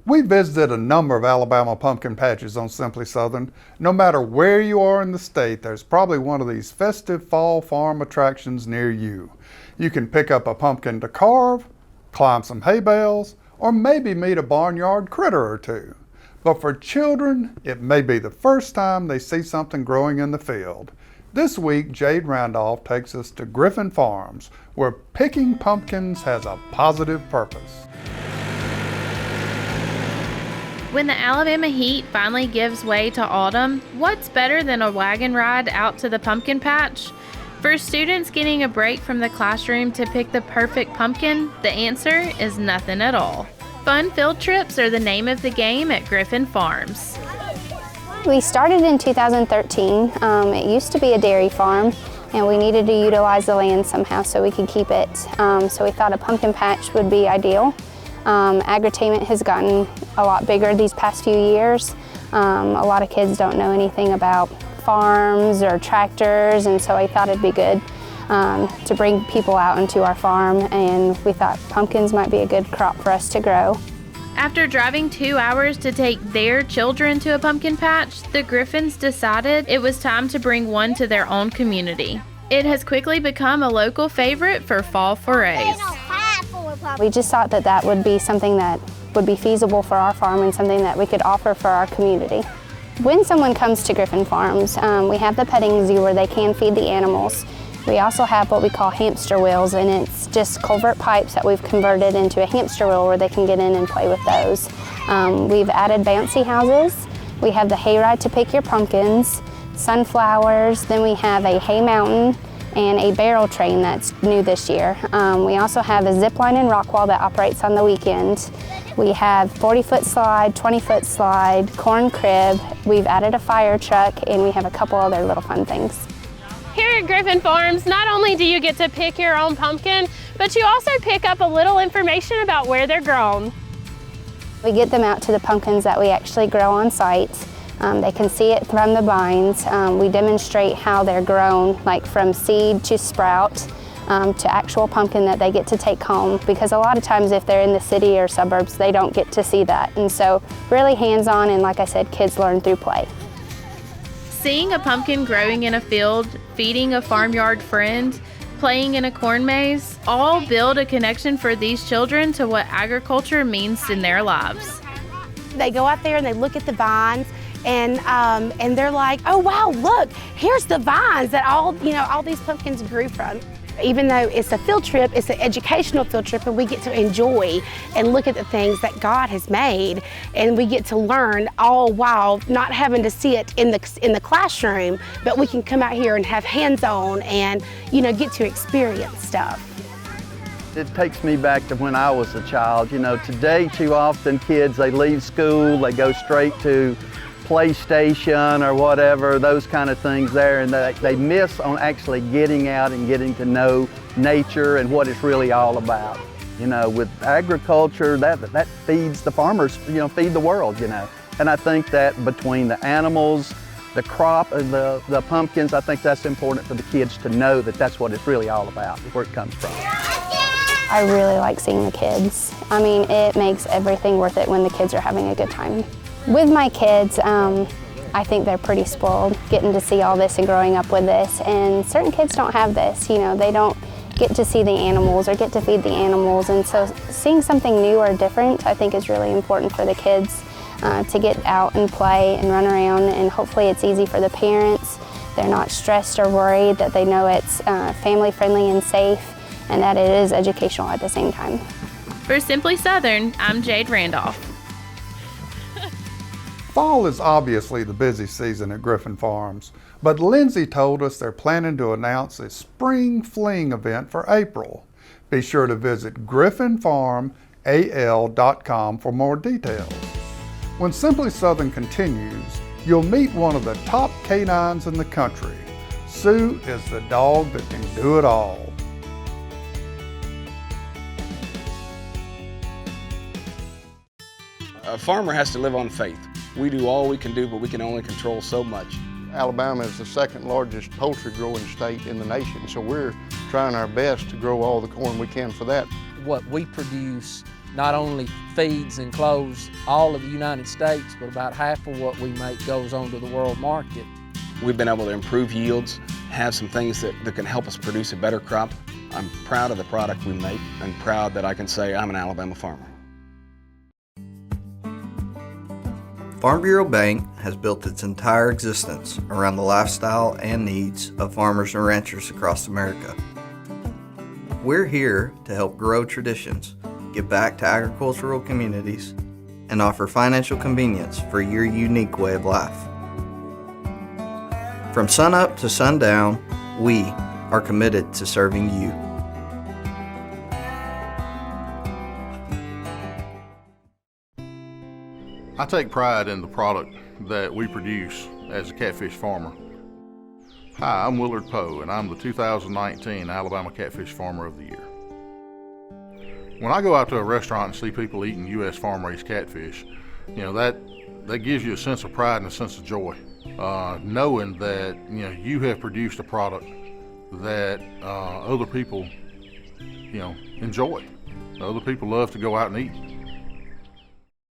We visited a number of Alabama pumpkin patches on Simply Southern. No matter where you are in the state, there's probably one of these festive fall farm attractions near you. You can pick up a pumpkin to carve, climb some hay bales, or maybe meet a barnyard critter or two. But for children, it may be the first time they see something growing in the field. This week, Jade Randolph takes us to Griffin Farms, where picking pumpkins has a positive purpose. When the Alabama heat finally gives way to autumn, what's better than a wagon ride out to the pumpkin patch? For students getting a break from the classroom to pick the perfect pumpkin, the answer is nothing at all. Fun field trips are the name of the game at Griffin Farms. We started in 2013. It used to be a dairy farm, and we needed to utilize the land somehow so we could keep it. So we thought a pumpkin patch would be ideal. Agritainment has gotten a lot bigger these past few years. A lot of kids don't know anything about farms or tractors, and so I thought it'd be good to bring people out into our farm, and we thought pumpkins might be a good crop for us to grow. After driving 2 hours to take their children to a pumpkin patch, the Griffins decided it was time to bring one to their own community. It has quickly become a local favorite for fall forays. We just thought that that would be something that would be feasible for our farm and something that we could offer for our community. When someone comes to Griffin Farms, we have the petting zoo where they can feed the animals. We also have what we call hamster wheels, and it's just culvert pipes that we've converted into a hamster wheel where they can get in and play with those. We've added bouncy houses. We have the hayride to pick your pumpkins, sunflowers, then we have a hay mountain, and a barrel train that's new this year. We also have a zip line and rock wall that operates on the weekend. We have 40-foot slide, 20-foot slide, corn crib. We've added a fire truck, and we have a couple other little fun things. Here at Griffin Farms, not only do you get to pick your own pumpkin, but you also pick up a little information about where they're grown. We get them out to the pumpkins that we actually grow on site. They can see it from the vines. We demonstrate how they're grown, like from seed to sprout to actual pumpkin that they get to take home, because a lot of times if they're in the city or suburbs, they don't get to see that. And so really hands-on, and like I said, kids learn through play. Seeing a pumpkin growing in a field, feeding a farmyard friend, playing in a corn maze, all build a connection for these children to what agriculture means in their lives. They go out there and they look at the vines, and they're like, oh wow, look, here's the vines that all these pumpkins grew from. Even though it's a field trip, it's an educational field trip, and we get to enjoy and look at the things that God has made, and we get to learn all while not having to see it in the classroom, but we can come out here and have hands-on and get to experience stuff. It takes me back to when I was a child. Today too often kids, they leave school, they go straight to PlayStation or whatever, those kind of things there, and they miss on actually getting out and getting to know nature and what it's really all about. With agriculture, that feeds the farmers, feed the world, And I think that between the animals, the crop, and the pumpkins, I think that's important for the kids to know that that's what it's really all about, where it comes from. I really like seeing the kids. I mean, it makes everything worth it when the kids are having a good time. With my kids, I think they're pretty spoiled getting to see all this and growing up with this, and certain kids don't have this. They don't get to see the animals or get to feed the animals, and so seeing something new or different I think is really important for the kids to get out and play and run around, and hopefully it's easy for the parents. They're not stressed or worried, that they know it's family friendly and safe, and that it is educational at the same time. For Simply Southern, I'm Jade Randolph. Fall is obviously the busy season at Griffin Farms, but Lindsay told us they're planning to announce a spring fling event for April. Be sure to visit griffinfarmal.com for more details. When Simply Southern continues, you'll meet one of the top canines in the country. Sue is the dog that can do it all. A farmer has to live on faith. We do all we can do, but we can only control so much. Alabama is the second largest poultry growing state in the nation, so we're trying our best to grow all the corn we can for that. What we produce not only feeds and clothes all of the United States, but about half of what we make goes on to the world market. We've been able to improve yields, have some things that can help us produce a better crop. I'm proud of the product we make and proud that I can say I'm an Alabama farmer. Farm Bureau Bank has built its entire existence around the lifestyle and needs of farmers and ranchers across America. We're here to help grow traditions, give back to agricultural communities, and offer financial convenience for your unique way of life. From sunup to sundown, we are committed to serving you. I take pride in the product that we produce as a catfish farmer. Hi, I'm Willard Poe, and I'm the 2019 Alabama Catfish Farmer of the Year. When I go out to a restaurant and see people eating U.S. farm-raised catfish, that gives you a sense of pride and a sense of joy, knowing that you have produced a product that other people enjoy. Other people love to go out and eat.